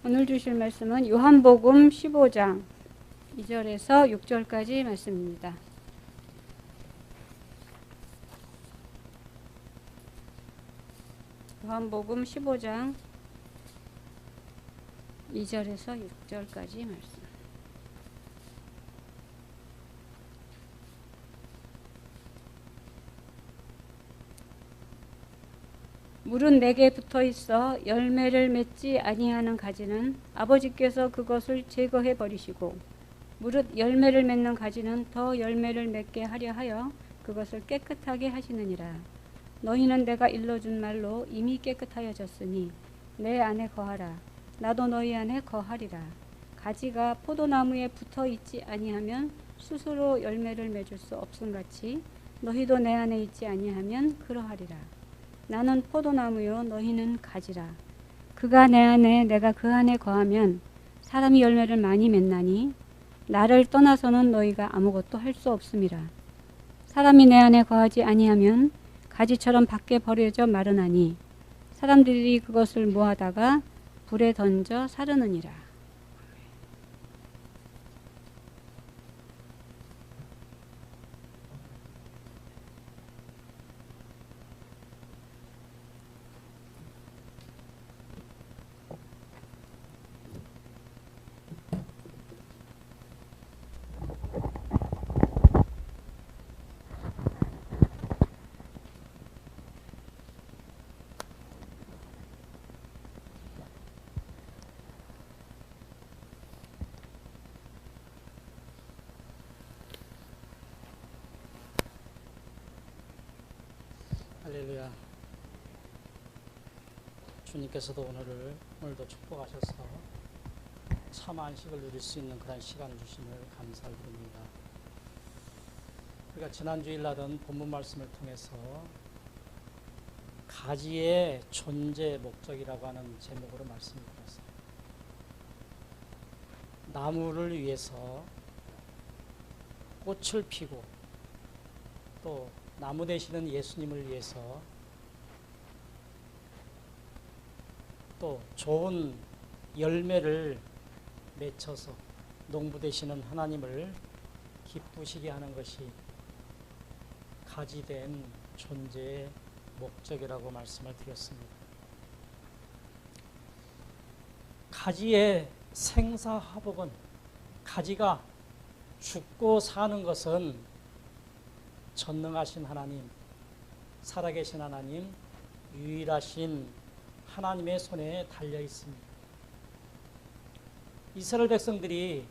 오늘 주실 말씀은 요한복음 15장 2절에서 6절까지 말씀입니다. 요한복음 15장 2절에서 6절까지 말씀. 물은 내게 붙어 있어 열매를 맺지 아니하는 가지는 아버지께서 그것을 제거해 버리시고, 무릇 열매를 맺는 가지는 더 열매를 맺게 하려 하여 그것을 깨끗하게 하시느니라. 너희는 내가 일러준 말로 이미 깨끗하여졌으니 내 안에 거하라. 나도 너희 안에 거하리라. 가지가 포도나무에 붙어 있지 아니하면 스스로 열매를 맺을 수 없음같이 너희도 내 안에 있지 아니하면 그러하리라. 나는 포도나무요 너희는 가지라. 그가 내 안에 내가 그 안에 거하면 사람이 열매를 많이 맺나니 나를 떠나서는 너희가 아무것도 할 수 없음이라. 사람이 내 안에 거하지 아니하면 가지처럼 밖에 버려져 마르나니 사람들이 그것을 모아다가 불에 던져 사르느니라. 할렐루야. 주님께서도 오늘도 축복하셔서 참 안식을 누릴 수 있는 그런 시간 주심을 감사드립니다. 우리가 지난 주일 나던 본문 말씀을 통해서 가지의 존재 목적이라고 하는 제목으로 말씀을 드렸어요. 나무를 위해서 꽃을 피고 또 나무 되시는 예수님을 위해서 또 좋은 열매를 맺혀서 농부 되시는 하나님을 기쁘시게 하는 것이 가지된 존재의 목적이라고 말씀을 드렸습니다. 가지의 생사화복은, 가지가 죽고 사는 것은 전능하신 하나님, 살아계신 하나님, 유일하신 하나님의 손에 달려 있습니다. 이스라엘 백성들이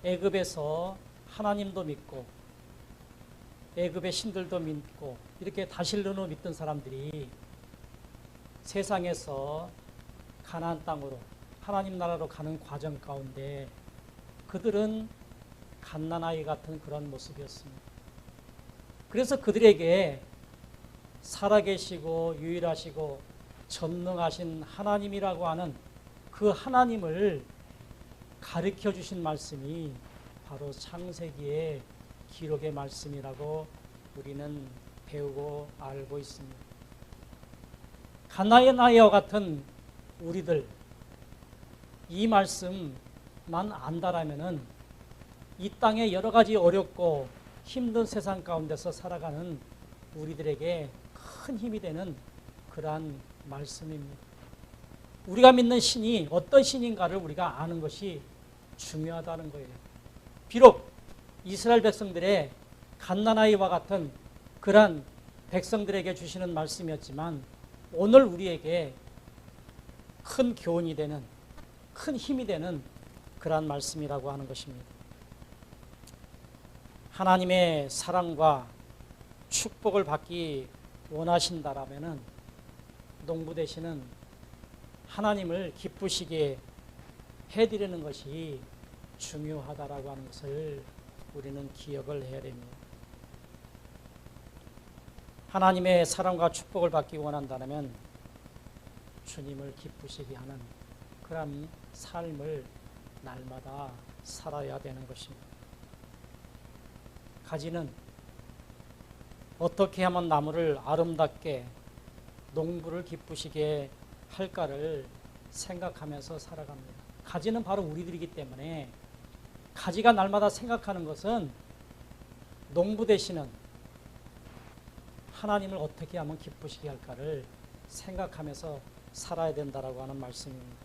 애굽에서 하나님도 믿고 애굽의 신들도 믿고 이렇게 다실로로 믿던 사람들이 세상에서 가나안 땅으로 하나님 나라로 가는 과정 가운데 그들은 갓난아이 같은 그런 모습이었습니다. 그래서 그들에게 살아계시고 유일하시고 전능하신 하나님이라고 하는 그 하나님을 가르쳐 주신 말씀이 바로 창세기의 기록의 말씀이라고 우리는 배우고 알고 있습니다. 갓난아이와 같은 우리들, 이 말씀만 안다라면은 이 땅에 여러 가지 어렵고 힘든 세상 가운데서 살아가는 우리들에게 큰 힘이 되는 그러한 말씀입니다. 우리가 믿는 신이 어떤 신인가를 우리가 아는 것이 중요하다는 거예요. 비록 이스라엘 백성들의 갓난아이와 같은 그러한 백성들에게 주시는 말씀이었지만 오늘 우리에게 큰 교훈이 되는, 큰 힘이 되는 그러한 말씀이라고 하는 것입니다. 하나님의 사랑과 축복을 받기 원하신다라면은 농부 되시는 하나님을 기쁘시게 해드리는 것이 중요하다라고 하는 것을 우리는 기억을 해야 됩니다. 하나님의 사랑과 축복을 받기 원한다면 주님을 기쁘시게 하는 그런 삶을 날마다 살아야 되는 것입니다. 가지는 어떻게 하면 나무를 아름답게 농부를 기쁘시게 할까를 생각하면서 살아갑니다. 가지는 바로 우리들이기 때문에 가지가 날마다 생각하는 것은 농부 되시는 하나님을 어떻게 하면 기쁘시게 할까를 생각하면서 살아야 된다라고 하는 말씀입니다.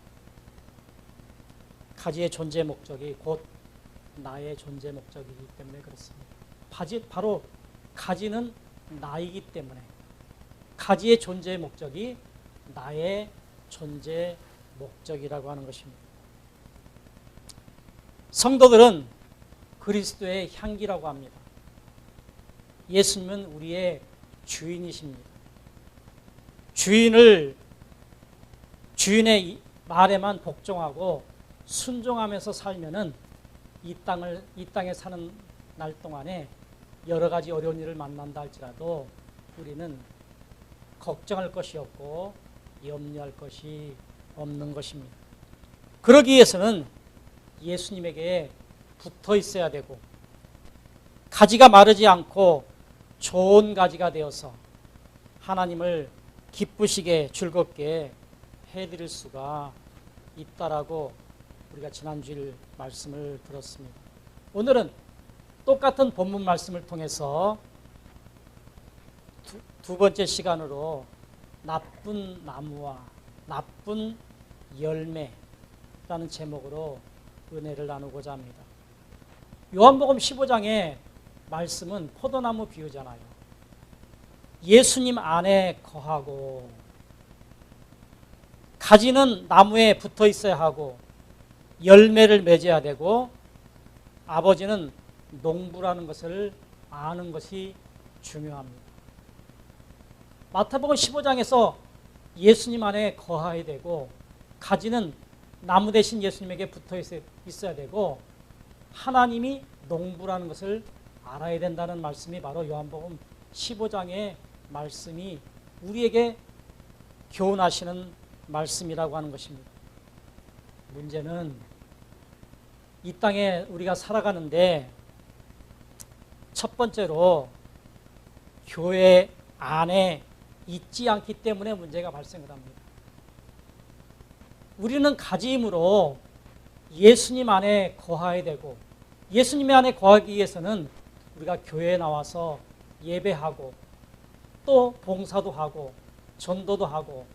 가지의 존재 목적이 곧 나의 존재 목적이기 때문에 그렇습니다. 바로 가지는 나이기 때문에 가지의 존재 목적이 나의 존재 목적이라고 하는 것입니다. 성도들은 그리스도의 향기라고 합니다. 예수님은 우리의 주인이십니다. 주인의 말에만 복종하고 순종하면서 살면은 이 땅에 사는 날 동안에 여러 가지 어려운 일을 만난다 할지라도 우리는 걱정할 것이 없고 염려할 것이 없는 것입니다. 그러기 위해서는 예수님에게 붙어 있어야 되고 가지가 마르지 않고 좋은 가지가 되어서 하나님을 기쁘시게 즐겁게 해드릴 수가 있다라고 우리가 지난주일 말씀을 들었습니다. 오늘은 똑같은 본문 말씀을 통해서 두 번째 시간으로 나쁜 나무와 나쁜 열매라는 제목으로 은혜를 나누고자 합니다. 요한복음 15장의 말씀은 포도나무 비유잖아요. 예수님 안에 거하고 가지는 나무에 붙어 있어야 하고 열매를 맺어야 되고 아버지는 농부라는 것을 아는 것이 중요합니다. 마태복음 15장에서 예수님 안에 거해야 되고 가지는 나무 대신 예수님에게 붙어 있어야 되고 하나님이 농부라는 것을 알아야 된다는 말씀이 바로 요한복음 15장의 말씀이 우리에게 교훈하시는 말씀이라고 하는 것입니다. 문제는 이 땅에 우리가 살아가는데 첫 번째로 교회 안에 있지 않기 때문에 문제가 발생을 합니다. 우리는 가지임으로 예수님 안에 거해야 되고 예수님 안에 거하기 위해서는 우리가 교회에 나와서 예배하고 또 봉사도 하고 전도도 하고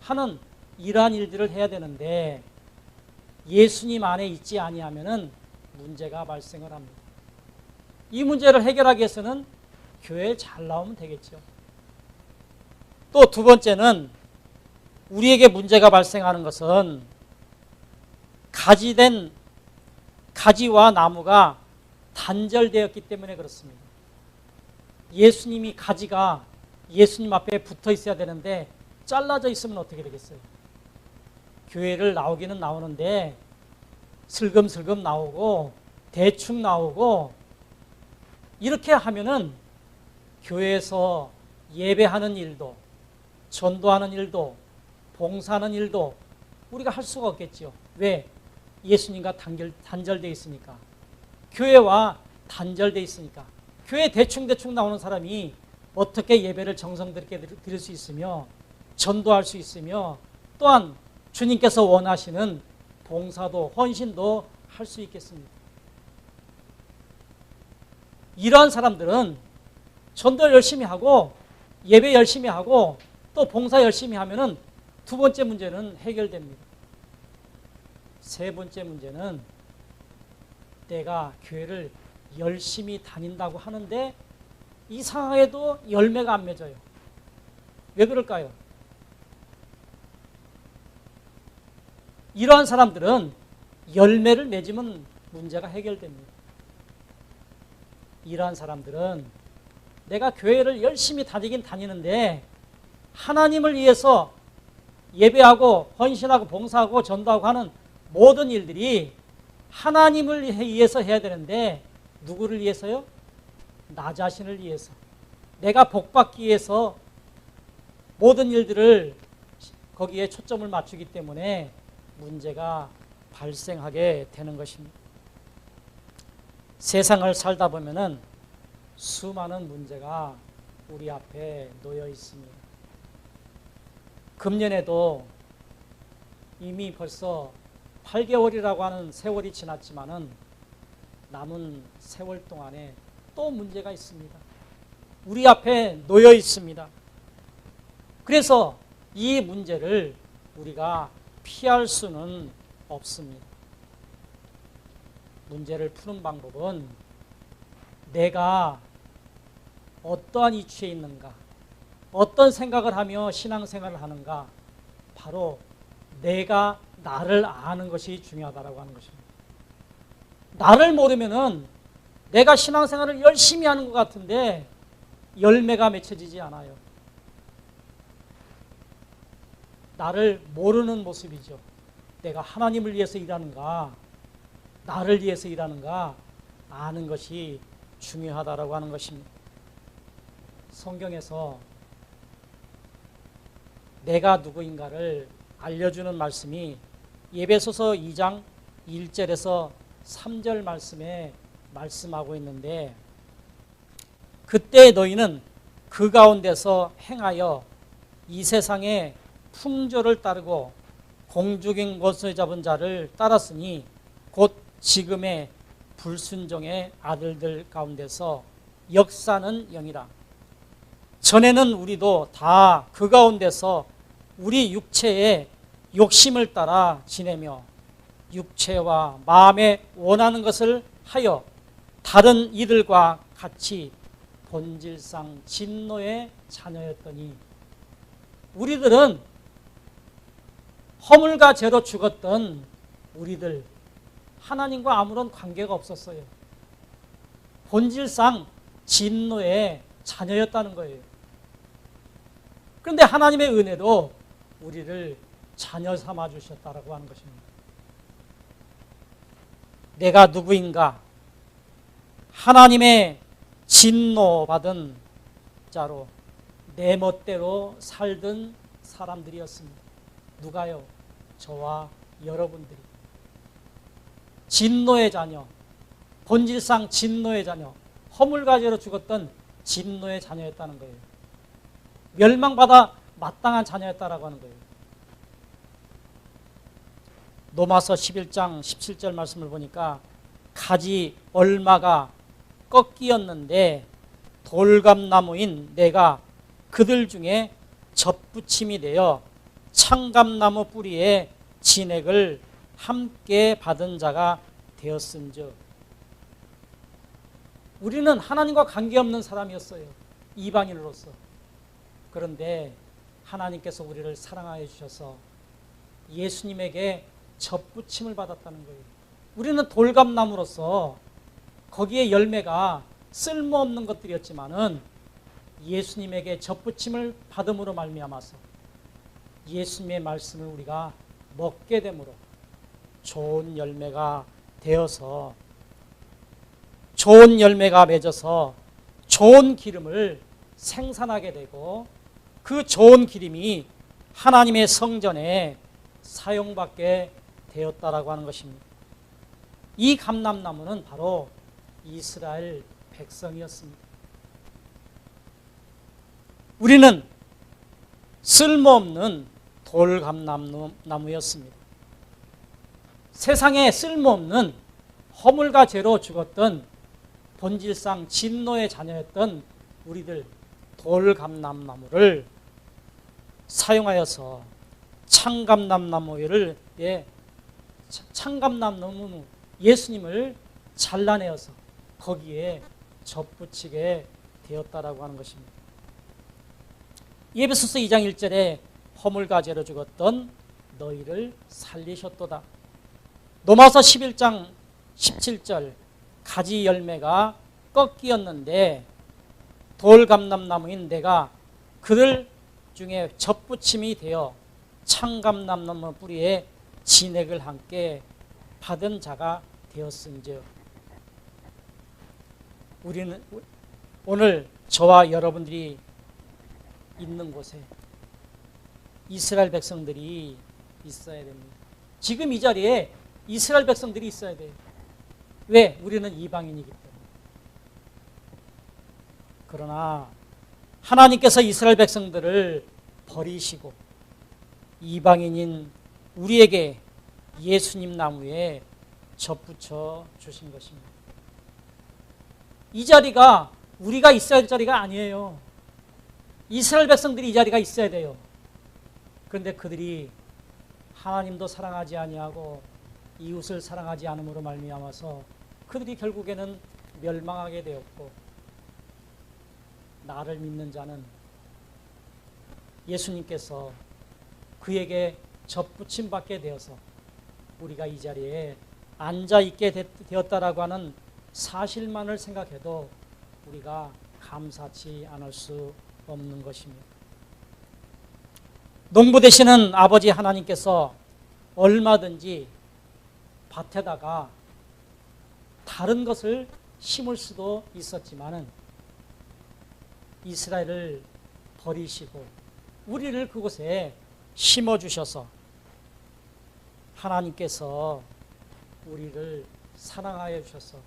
하는 이러한 일들을 해야 되는데 예수님 안에 있지 아니하면은 문제가 발생을 합니다. 이 문제를 해결하기 위해서는 교회에 잘 나오면 되겠죠. 또 두 번째는 우리에게 문제가 발생하는 것은 가지와 나무가 단절되었기 때문에 그렇습니다. 예수님이 가지가 예수님 앞에 붙어 있어야 되는데 잘라져 있으면 어떻게 되겠어요? 교회를 나오기는 나오는데 슬금슬금 나오고 대충 나오고 이렇게 하면은 교회에서 예배하는 일도 전도하는 일도 봉사하는 일도 우리가 할 수가 없겠죠. 왜? 예수님과 단절되어 있으니까. 교회와 단절되어 있으니까. 교회 대충대충 나오는 사람이 어떻게 예배를 정성스럽게 드릴 수 있으며 전도할 수 있으며 또한 주님께서 원하시는 봉사도 헌신도 할 수 있겠습니다. 이러한 사람들은 전도 열심히 하고 예배 열심히 하고 또 봉사 열심히 하면은 두 번째 문제는 해결됩니다. 세 번째 문제는 내가 교회를 열심히 다닌다고 하는데 이상하게도 열매가 안 맺어요. 왜 그럴까요? 이러한 사람들은 열매를 맺으면 문제가 해결됩니다. 이러한 사람들은 내가 교회를 열심히 다니긴 다니는데 하나님을 위해서 예배하고 헌신하고 봉사하고 전도하고 하는 모든 일들이 하나님을 위해서 해야 되는데 누구를 위해서요? 나 자신을 위해서. 내가 복받기 위해서 모든 일들을 거기에 초점을 맞추기 때문에 문제가 발생하게 되는 것입니다. 세상을 살다 보면은 수많은 문제가 우리 앞에 놓여 있습니다. 금년에도 이미 벌써 8개월이라고 하는 세월이 지났지만은 남은 세월 동안에 또 문제가 있습니다. 우리 앞에 놓여 있습니다. 그래서 이 문제를 우리가 피할 수는 없습니다. 문제를 푸는 방법은 내가 어떠한 이치에 있는가, 어떤 생각을 하며 신앙생활을 하는가, 바로 내가 나를 아는 것이 중요하다고 하는 것입니다. 나를 모르면은 내가 신앙생활을 열심히 하는 것 같은데 열매가 맺혀지지 않아요. 나를 모르는 모습이죠. 내가 하나님을 위해서 일하는가, 나를 위해서 일하는가 아는 것이 중요하다고 하는 것입니다. 성경에서 내가 누구인가를 알려주는 말씀이 에베소서 2장 1절에서 3절 말씀에 말씀하고 있는데, 그때 너희는 그 가운데서 행하여 이 세상의 풍조를 따르고 공중인 것을 잡은 자를 따랐으니 곧 지금의 불순종의 아들들 가운데서 역사는 영이라. 전에는 우리도 다 그 가운데서 우리 육체의 욕심을 따라 지내며 육체와 마음에 원하는 것을 하여 다른 이들과 같이 본질상 진노의 자녀였더니, 우리들은 허물과 죄로 죽었던 우리들, 하나님과 아무런 관계가 없었어요. 본질상 진노의 자녀였다는 거예요. 그런데 하나님의 은혜로 우리를 자녀 삼아 주셨다라고 하는 것입니다. 내가 누구인가? 하나님의 진노받은 자로 내 멋대로 살던 사람들이었습니다. 누가요? 저와 여러분들이. 진노의 자녀, 본질상 진노의 자녀, 허물과 죄로 죽었던 진노의 자녀였다는 거예요. 멸망받아 마땅한 자녀였다라고 하는 거예요. 로마서 11장 17절 말씀을 보니까 가지 얼마가 꺾이었는데 돌감나무인 내가 그들 중에 접붙임이 되어 창감나무 뿌리에 진액을 함께 받은 자가 되었은즉. 우리는 하나님과 관계없는 사람이었어요. 이방인으로서. 그런데 하나님께서 우리를 사랑하여 주셔서 예수님에게 접붙임을 받았다는 거예요. 우리는 돌감나무로서 거기에 열매가 쓸모없는 것들이었지만은 예수님에게 접붙임을 받음으로 말미암아서 예수님의 말씀을 우리가 먹게 되므로 좋은 열매가 되어서, 좋은 열매가 맺어서 좋은 기름을 생산하게 되고, 그 좋은 기름이 하나님의 성전에 사용받게 되었다라고 하는 것입니다. 이 감람나무는 바로 이스라엘 백성이었습니다. 우리는 쓸모없는 돌감나무였습니다. 세상에 쓸모없는 허물과 죄로 죽었던 본질상 진노의 자녀였던 우리들, 돌감람나무를 사용하여서 창감나무 예수님을 잘라내어서 거기에 접붙이게 되었다라고 하는 것입니다. 에베소서 2장 1절에 허물과 죄로 죽었던 너희를 살리셨도다. 로마서 11장 17절 가지 열매가 꺾이었는데 돌감람나무인 내가 그들 중에 접붙임이 되어 창감나무 뿌리에 진액을 함께 받은 자가 되었은즉. 우리는 오늘 저와 여러분들이 있는 곳에 이스라엘 백성들이 있어야 됩니다. 지금 이 자리에 이스라엘 백성들이 있어야 돼요. 왜? 우리는 이방인이기 때문에. 그러나 하나님께서 이스라엘 백성들을 버리시고 이방인인 우리에게 예수님 나무에 접붙여 주신 것입니다. 이 자리가 우리가 있어야 할 자리가 아니에요. 이스라엘 백성들이 이 자리가 있어야 돼요. 그런데 그들이 하나님도 사랑하지 아니하고 이웃을 사랑하지 않음으로 말미암아서 그들이 결국에는 멸망하게 되었고, 나를 믿는 자는 예수님께서 그에게 접붙임 받게 되어서 우리가 이 자리에 앉아 있게 되었다라고 하는 사실만을 생각해도 우리가 감사치 않을 수 없는 것입니다. 농부 되시는 아버지 하나님께서 얼마든지 밭에다가 다른 것을 심을 수도 있었지만은 이스라엘을 버리시고 우리를 그곳에 심어주셔서 하나님께서 우리를 사랑하여 주셔서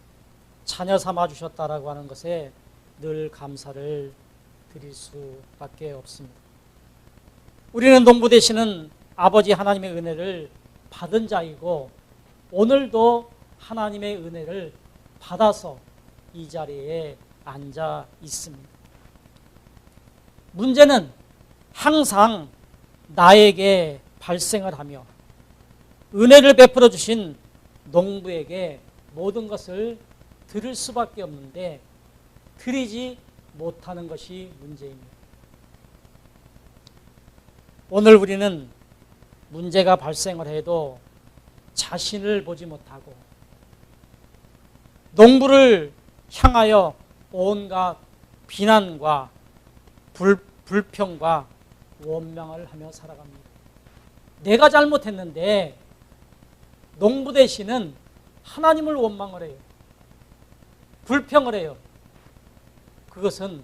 자녀 삼아 주셨다라고 하는 것에 늘 감사를 드릴 수밖에 없습니다. 우리는 농부 되시는 아버지 하나님의 은혜를 받은 자이고 오늘도 하나님의 은혜를 받아서 이 자리에 앉아 있습니다. 문제는 항상 나에게 발생을 하며 은혜를 베풀어 주신 농부에게 모든 것을 드릴 수밖에 없는데 드리지 못하는 것이 문제입니다. 오늘 우리는 문제가 발생을 해도 자신을 보지 못하고 농부를 향하여 온갖 비난과 불평과 원망을 하며 살아갑니다. 내가 잘못했는데 농부 대신은 하나님을 원망을 해요. 불평을 해요. 그것은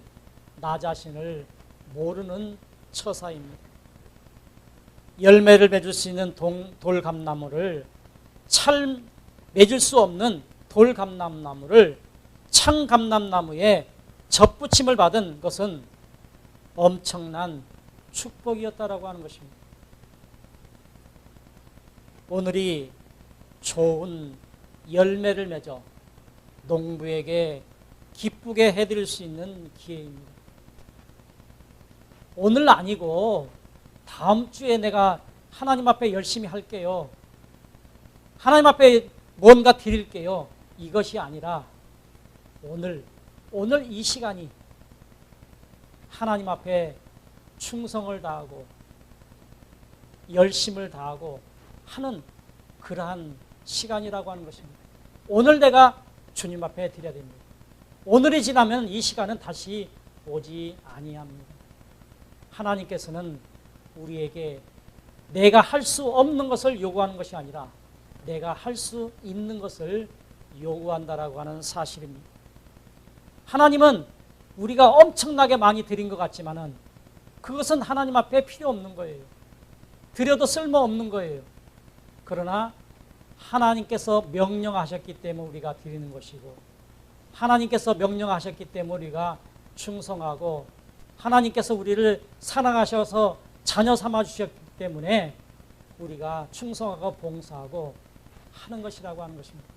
나 자신을 모르는 처사입니다. 열매를 맺을 수 있는 돌감나무를 맺을 수 없는 돌감나무를 창감나무에 접붙임을 받은 것은 엄청난 축복이었다라고 하는 것입니다. 오늘이 좋은 열매를 맺어 농부에게 기쁘게 해드릴 수 있는 기회입니다. 오늘 아니고 다음 주에 내가 하나님 앞에 열심히 할게요. 하나님 앞에 뭔가 드릴게요. 이것이 아니라 오늘 이 시간이 하나님 앞에 충성을 다하고 열심을 다하고 하는 그러한 시간이라고 하는 것입니다. 오늘 내가 주님 앞에 드려야 됩니다. 오늘이 지나면 이 시간은 다시 오지 아니합니다. 하나님께서는 우리에게 내가 할 수 없는 것을 요구하는 것이 아니라 내가 할 수 있는 것을 요구한다라고 하는 사실입니다. 하나님은 우리가 엄청나게 많이 드린 것 같지만은 그것은 하나님 앞에 필요 없는 거예요. 드려도 쓸모없는 거예요. 그러나 하나님께서 명령하셨기 때문에 우리가 드리는 것이고 하나님께서 명령하셨기 때문에 우리가 충성하고 하나님께서 우리를 사랑하셔서 자녀 삼아 주셨기 때문에 우리가 충성하고 봉사하고 하는 것이라고 하는 것입니다.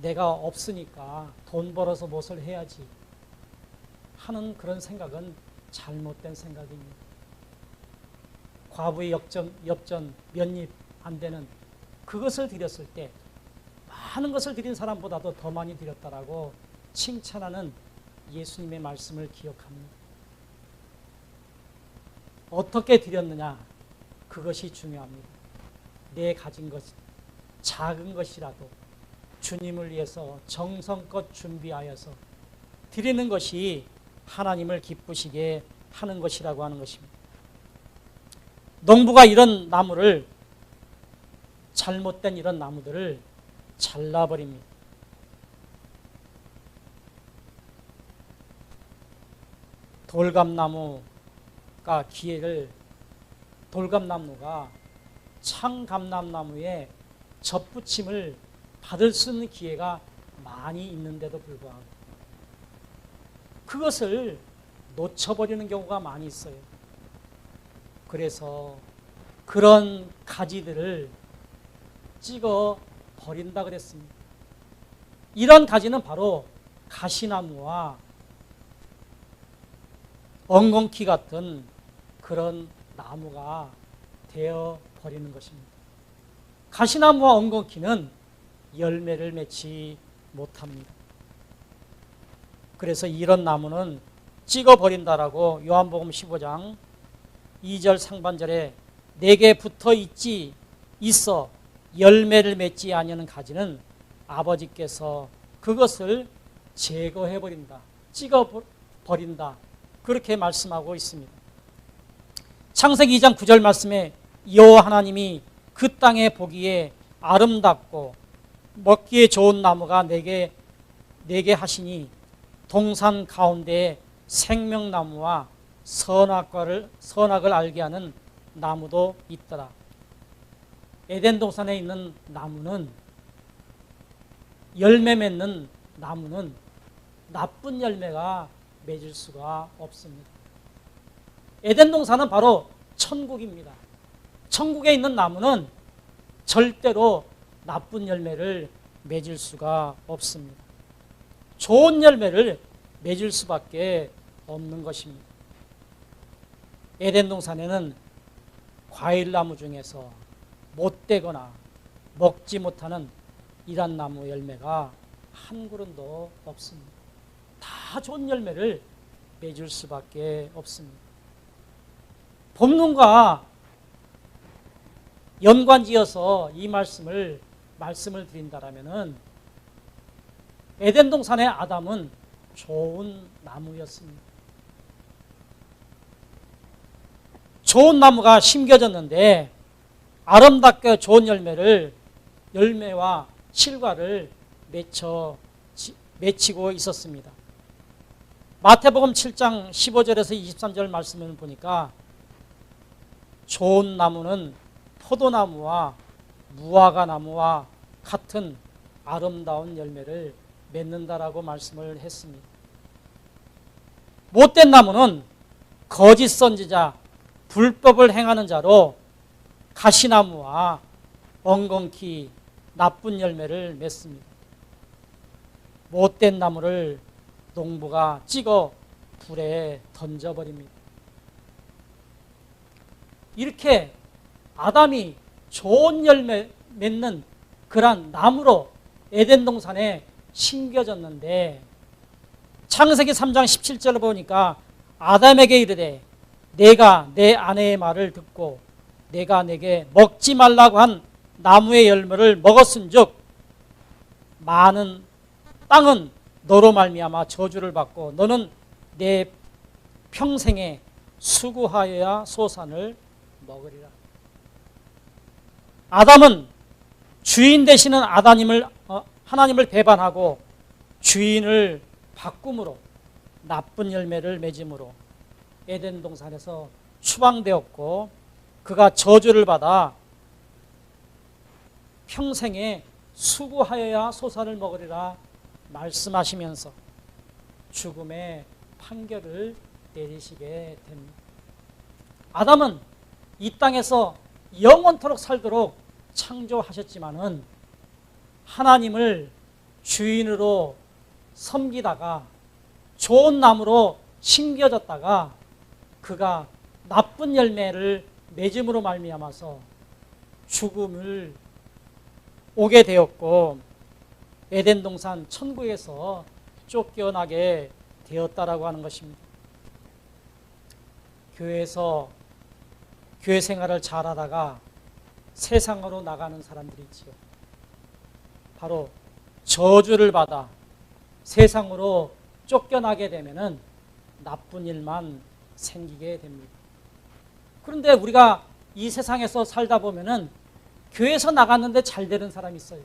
내가 없으니까 돈 벌어서 무엇을 해야지 하는 그런 생각은 잘못된 생각입니다. 과부의 엽전 몇 입 안 되는 그것을 드렸을 때 많은 것을 드린 사람보다도 더 많이 드렸다라고 칭찬하는 예수님의 말씀을 기억합니다. 어떻게 드렸느냐 그것이 중요합니다. 내 가진 것 작은 것이라도 주님을 위해서 정성껏 준비하여서 드리는 것이 하나님을 기쁘시게 하는 것이라고 하는 것입니다. 농부가 이런 나무를 잘못된 이런 나무들을 잘라버립니다. 돌감나무가 창감나무에 접붙임을 받을 수 있는 기회가 많이 있는데도 불구하고 그것을 놓쳐버리는 경우가 많이 있어요. 그래서 그런 가지들을 찍어 버린다 그랬습니다. 이런 가지는 바로 가시나무와 엉겅퀴 같은 그런 나무가 되어 버리는 것입니다. 가시나무와 엉겅퀴는 열매를 맺지 못합니다. 그래서 이런 나무는 찍어 버린다라고 요한복음 15장 2절 상반절에 내게 붙어 있어 열매를 맺지 아니하는 가지는 아버지께서 그것을 제거해 버린다, 찍어 버린다, 그렇게 말씀하고 있습니다. 창세기 2장 9절 말씀에 여호와 하나님이 그 땅에 보기에 아름답고 먹기에 좋은 나무가 내게 하시니 동산 가운데에 생명나무와 선악을 알게 하는 나무도 있더라. 에덴 동산에 있는 나무는, 열매 맺는 나무는 나쁜 열매가 맺을 수가 없습니다. 에덴 동산은 바로 천국입니다. 천국에 있는 나무는 절대로 나쁜 열매를 맺을 수가 없습니다. 좋은 열매를 맺을 수밖에 없는 것입니다. 에덴 동산에는 과일나무 중에서 못되거나 먹지 못하는 이런 나무 열매가 한 그릇도 없습니다. 다 좋은 열매를 맺을 수밖에 없습니다. 본문과 연관지어서 이 말씀을 드린다라면은 에덴 동산의 아담은 좋은 나무였습니다. 좋은 나무가 심겨졌는데 아름답게 좋은 열매와 실과를 맺히고 있었습니다. 마태복음 7장 15절에서 23절 말씀을 보니까 좋은 나무는 포도나무와 무화과 나무와 같은 아름다운 열매를 맺는다라고 말씀을 했습니다. 못된 나무는 거짓 선지자, 불법을 행하는 자로 가시나무와 엉겅퀴 나쁜 열매를 맺습니다. 못된 나무를 농부가 찍어 불에 던져버립니다. 이렇게 아담이 좋은 열매 맺는 그러한 나무로 에덴 동산에 심겨졌는데 창세기 3장 17절을 보니까 아담에게 이르되 내가 내 아내의 말을 듣고 내가 내게 먹지 말라고 한 나무의 열매를 먹었은즉 많은 땅은 너로 말미암아 저주를 받고 너는 내 평생에 수고하여야 소산을 먹으리라. 아담은 주인 되시는 하나님을 배반하고 주인을 바꿈으로 나쁜 열매를 맺음으로 에덴 동산에서 추방되었고 그가 저주를 받아 평생에 수고하여야 소산을 먹으리라 말씀하시면서 죽음의 판결을 내리시게 됩니다. 아담은 이 땅에서 영원토록 살도록 창조하셨지만은 하나님을 주인으로 섬기다가 좋은 나무로 심겨졌다가 그가 나쁜 열매를 맺음으로 말미암아서 죽음을 오게 되었고 에덴 동산 천국에서 쫓겨나게 되었다라고 하는 것입니다. 교회에서 교회 생활을 잘하다가 세상으로 나가는 사람들이 있지요. 바로 저주를 받아 세상으로 쫓겨나게 되면은 나쁜 일만 생기게 됩니다. 그런데 우리가 이 세상에서 살다 보면은 교회에서 나갔는데 잘 되는 사람이 있어요.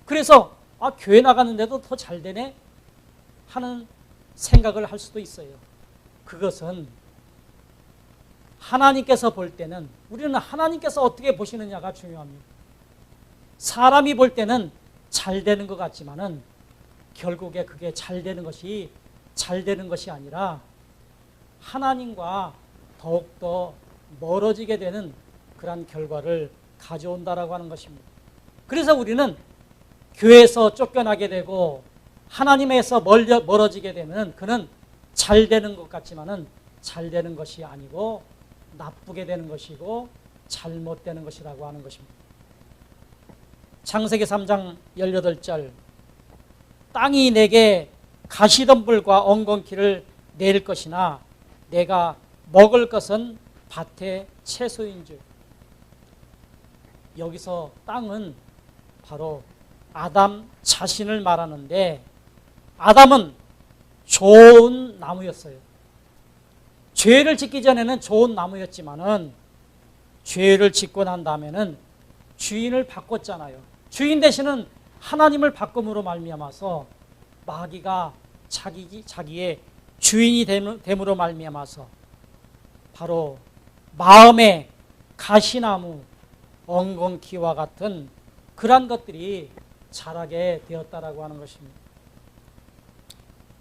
그래서 교회 나갔는데도 더 잘 되네 하는 생각을 할 수도 있어요. 그것은 하나님께서 볼 때는 우리는 하나님께서 어떻게 보시느냐가 중요합니다. 사람이 볼 때는 잘 되는 것 같지만은 결국에 그게 잘 되는 것이 아니라 하나님과 더욱더 멀어지게 되는 그런 결과를 가져온다라고 하는 것입니다. 그래서 우리는 교회에서 쫓겨나게 되고 하나님에서 멀어지게 되면 그는 잘 되는 것 같지만은 잘 되는 것이 아니고 나쁘게 되는 것이고 잘못되는 것이라고 하는 것입니다. 창세기 3장 18절 땅이 내게 가시덤불과 엉겅퀴를 낼 것이나 내가 먹을 것은 밭의 채소인 줄. 여기서 땅은 바로 아담 자신을 말하는데 아담은 좋은 나무였어요. 죄를 짓기 전에는 좋은 나무였지만은 죄를 짓고 난 다음에는 주인을 바꿨잖아요. 주인 대신은 하나님을 바꿈으로 말미암아서 마귀가 자기의 주인이 됨으로 말미암아서 바로 마음의 가시나무, 엉겅퀴와 같은 그러한 것들이 자라게 되었다라고 하는 것입니다.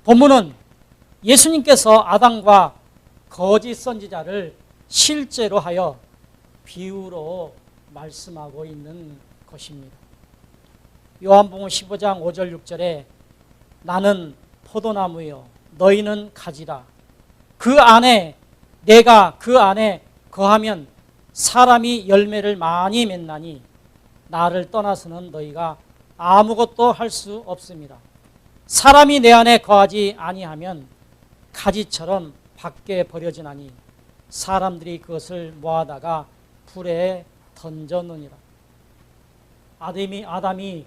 본문은 예수님께서 아담과 거짓 선지자를 실제로 하여 비유로 말씀하고 있는 것입니다. 요한복음 15장 5절 6절에 나는 포도나무요 너희는 가지라. 내가 그 안에 거하면 사람이 열매를 많이 맺나니 나를 떠나서는 너희가 아무것도 할 수 없습니다. 사람이 내 안에 거하지 아니하면 가지처럼 밖에 버려지나니 사람들이 그것을 모아다가 불에 던져놓으니라. 아담이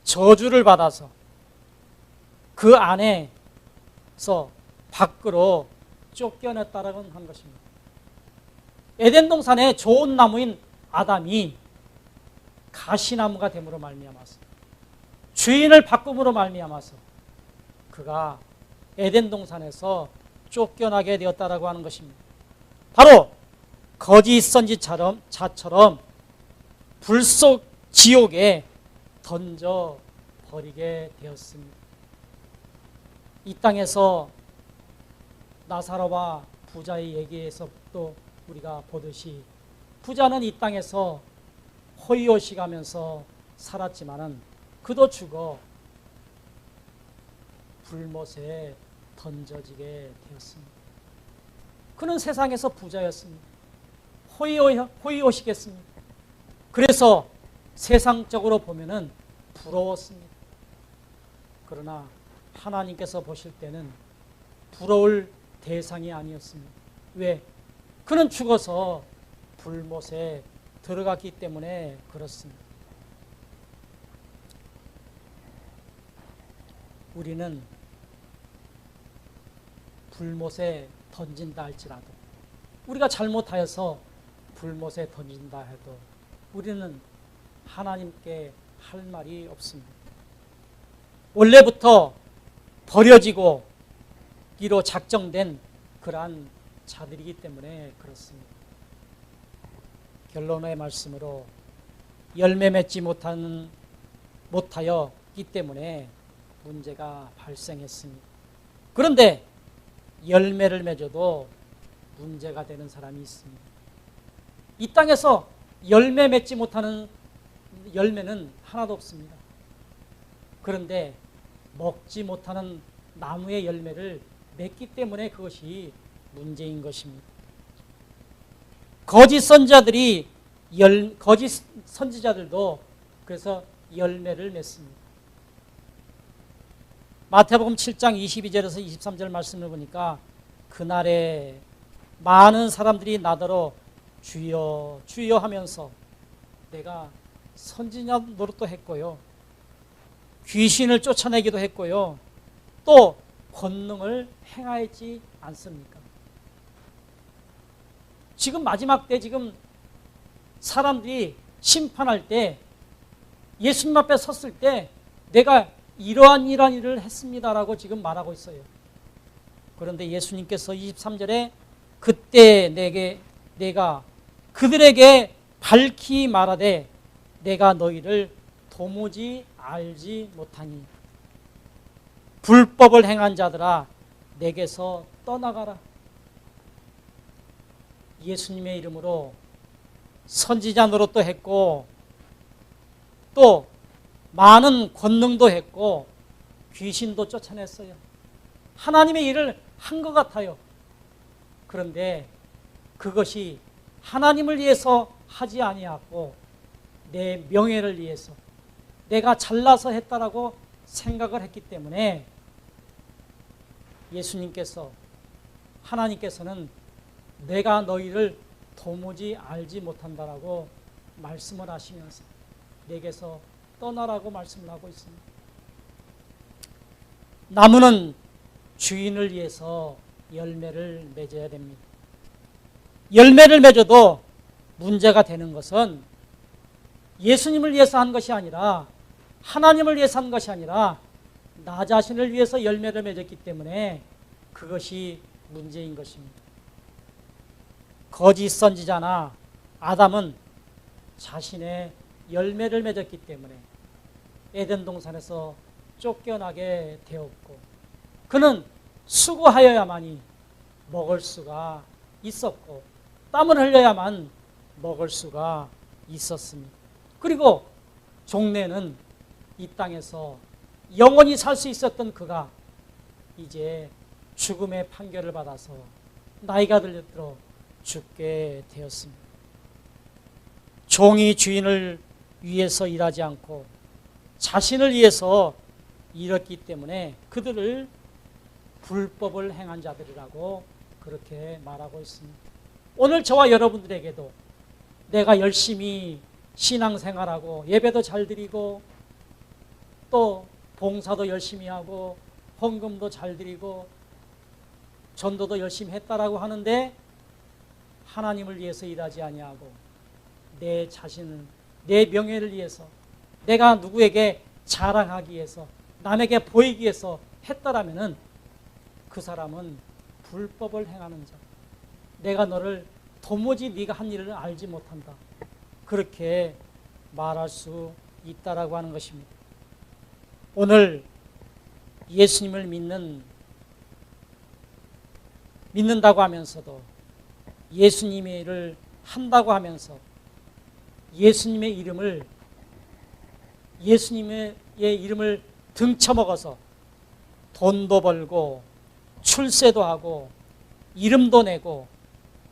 저주를 받아서 그 안에서 밖으로 쫓겨냈다라고 한 것입니다. 에덴 동산의 좋은 나무인 아담이 가시나무가 됨으로 말미암아서 주인을 바꿈으로 말미암아서 그가 에덴 동산에서 쫓겨나게 되었다라고 하는 것입니다. 바로 거짓 선지자처럼 불 속 지옥에 던져 버리게 되었습니다. 이 땅에서 나사로와 부자의 얘기에서도 우리가 보듯이 부자는 이 땅에서 호의호식하면서 살았지만은 그도 죽어 불못에 던져지게 되었습니다. 그는 세상에서 부자였습니다. 호의호식했습니다. 그래서 세상적으로 보면은 부러웠습니다. 그러나 하나님께서 보실 때는 부러울 대상이 아니었습니다. 왜? 그는 죽어서 불못에 들어갔기 때문에 그렇습니다. 우리는 불못에 던진다 할지라도 우리가 잘못하여서 불못에 던진다 해도 우리는 하나님께 할 말이 없습니다. 원래부터 버려지고 이로 작정된 그러한 자들이기 때문에 그렇습니다. 결론의 말씀으로 열매 맺지 못하였기 때문에 문제가 발생했습니다. 그런데 열매를 맺어도 문제가 되는 사람이 있습니다. 이 땅에서 열매 맺지 못하는 열매는 하나도 없습니다. 그런데 먹지 못하는 나무의 열매를 맺기 때문에 그것이 문제인 것입니다. 거짓 선지자들도 그래서 열매를 맺습니다. 마태복음 7장 22절에서 23절 말씀을 보니까 그날에 많은 사람들이 나더러 주여 주여 하면서 내가 선지자 노릇도 했고요, 귀신을 쫓아내기도 했고요, 또 권능을 행하였지 않습니까? 지금 마지막 때 지금 사람들이 심판할 때 예수님 앞에 섰을 때 내가 이러한 일을 했습니다라고 지금 말하고 있어요. 그런데 예수님께서 23절에 그때 내가 그들에게 밝히 말하되 내가 너희를 도무지 알지 못하니 불법을 행한 자들아 내게서 떠나가라. 예수님의 이름으로 선지자 노릇도 했고 또 많은 권능도 했고 귀신도 쫓아냈어요. 하나님의 일을 한 것 같아요. 그런데 그것이 하나님을 위해서 하지 아니하고 내 명예를 위해서 내가 잘나서 했다라고 생각을 했기 때문에 예수님께서 하나님께서는 내가 너희를 도무지 알지 못한다라고 말씀을 하시면서 내게서 떠나라고 말씀을 하고 있습니다. 나무는 주인을 위해서 열매를 맺어야 됩니다. 열매를 맺어도 문제가 되는 것은 예수님을 위해서 한 것이 아니라 하나님을 위해서 한 것이 아니라 나 자신을 위해서 열매를 맺었기 때문에 그것이 문제인 것입니다. 거짓 선지자나 아담은 자신의 열매를 맺었기 때문에 에덴 동산에서 쫓겨나게 되었고 그는 수고하여야만이 먹을 수가 있었고 땀을 흘려야만 먹을 수가 있었습니다. 그리고 종래는 이 땅에서 영원히 살 수 있었던 그가 이제 죽음의 판결을 받아서 나이가 들어 죽게 되었습니다. 종이 주인을 위해서 일하지 않고 자신을 위해서 일했기 때문에 그들을 불법을 행한 자들이라고 그렇게 말하고 있습니다. 오늘 저와 여러분들에게도 내가 열심히 신앙생활하고 예배도 잘 드리고 또 봉사도 열심히 하고 헌금도 잘 드리고 전도도 열심히 했다라고 하는데 하나님을 위해서 일하지 아니하고 내 자신을 내 명예를 위해서 내가 누구에게 자랑하기 위해서 남에게 보이기 위해서 했다라면은 그 사람은 불법을 행하는 자. 내가 너를 도무지 네가 한 일을 알지 못한다. 그렇게 말할 수 있다라고 하는 것입니다. 오늘 예수님을 믿는다고 하면서도 예수님의 일을 한다고 하면서 예수님의 이름을 등쳐먹어서 돈도 벌고 출세도 하고 이름도 내고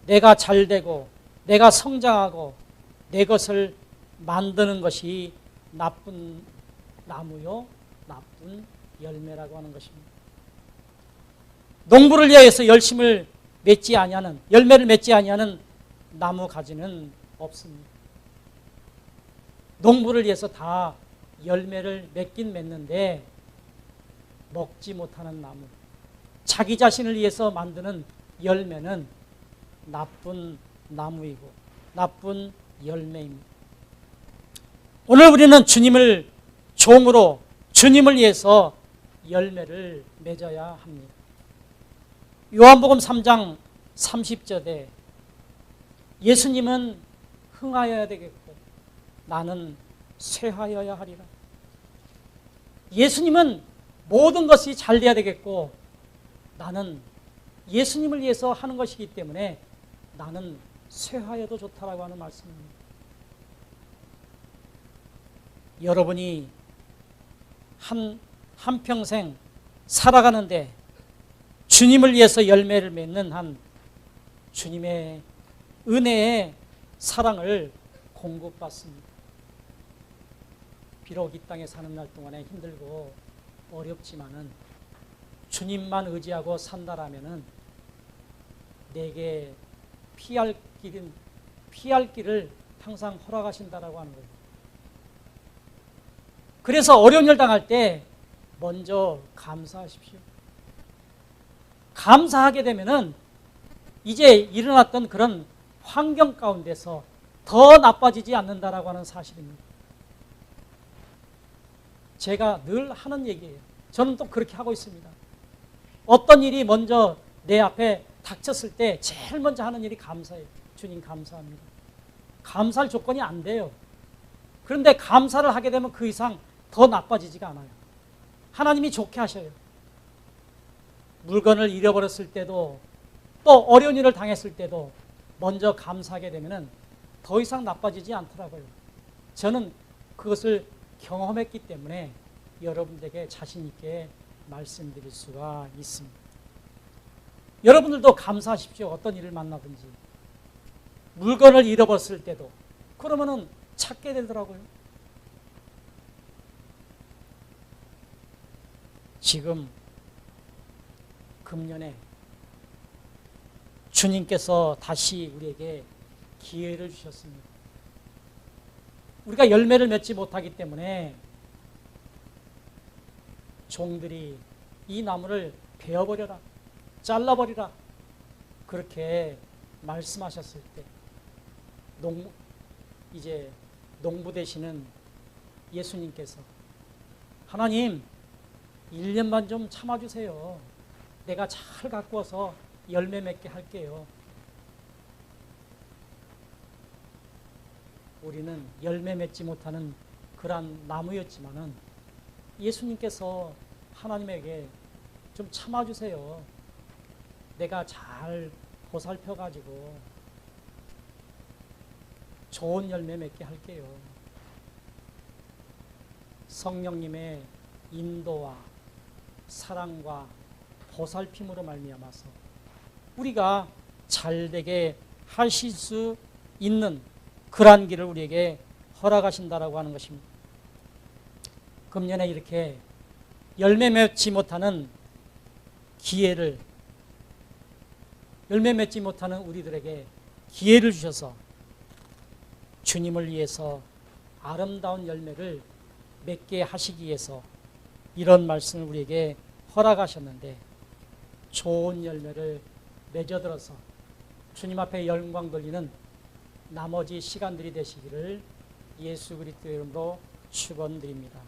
내가 잘되고 내가 성장하고 내 것을 만드는 것이 나쁜 나무요 나쁜 열매라고 하는 것입니다. 농부를 위하여서 열매를 맺지 아니하는 나무 가지는 없습니다. 농부를 위해서 다 열매를 맺긴 맺는데 먹지 못하는 나무, 자기 자신을 위해서 만드는 열매는 나쁜 나무이고 나쁜 열매입니다. 오늘 우리는 주님을 종으로 주님을 위해서 열매를 맺어야 합니다. 요한복음 3장 30절에 예수님은 흥하여야 되겠고 나는 쇠하여야 하리라. 예수님은 모든 것이 잘 돼야 되겠고 나는 예수님을 위해서 하는 것이기 때문에 나는 쇠하여도 좋다라고 하는 말씀입니다. 여러분이 한평생 살아가는데 주님을 위해서 열매를 맺는 한 주님의 은혜의 사랑을 공급받습니다. 비록 이 땅에 사는 날 동안에 힘들고 어렵지만은 주님만 의지하고 산다라면은 내게 피할 길을 항상 허락하신다라고 하는 거예요. 그래서 어려운 일 당할 때 먼저 감사하십시오. 감사하게 되면은 이제 일어났던 그런 환경 가운데서 더 나빠지지 않는다라고 하는 사실입니다. 제가 늘 하는 얘기예요. 저는 또 그렇게 하고 있습니다. 어떤 일이 먼저 내 앞에 닥쳤을 때 제일 먼저 하는 일이 감사해요. 주님 감사합니다. 감사할 조건이 안 돼요. 그런데 감사를 하게 되면 그 이상 더 나빠지지가 않아요. 하나님이 좋게 하셔요. 물건을 잃어버렸을 때도 또 어려운 일을 당했을 때도 먼저 감사하게 되면은 더 이상 나빠지지 않더라고요. 저는 그것을 경험했기 때문에 여러분들에게 자신 있게 말씀드릴 수가 있습니다. 여러분들도 감사하십시오. 어떤 일을 만나든지. 물건을 잃어버렸을 때도 그러면은 찾게 되더라고요. 지금 금년에 주님께서 다시 우리에게 기회를 주셨습니다. 우리가 열매를 맺지 못하기 때문에 종들이 이 나무를 베어버려라, 잘라버리라 그렇게 말씀하셨을 때 이제 농부 되시는 예수님께서 하나님 1년만 좀 참아주세요. 내가 잘 가꾸어서 열매 맺게 할게요. 우리는 열매 맺지 못하는 그러한 나무였지만은 예수님께서 하나님에게 좀 참아주세요. 내가 잘 보살펴가지고 좋은 열매 맺게 할게요. 성령님의 인도와 사랑과 보살핌으로 말미암아서 우리가 잘되게 하실 수 있는 그러한 길을 우리에게 허락하신다라고 하는 것입니다. 금년에 이렇게 열매 맺지 못하는 기회를, 열매 맺지 못하는 우리들에게 기회를 주셔서 주님을 위해서 아름다운 열매를 맺게 하시기 위해서 이런 말씀을 우리에게 허락하셨는데 좋은 열매를 맺어들어서 주님 앞에 영광 돌리는 나머지 시간들이 되시기를 예수 그리스도의 이름으로 축원드립니다.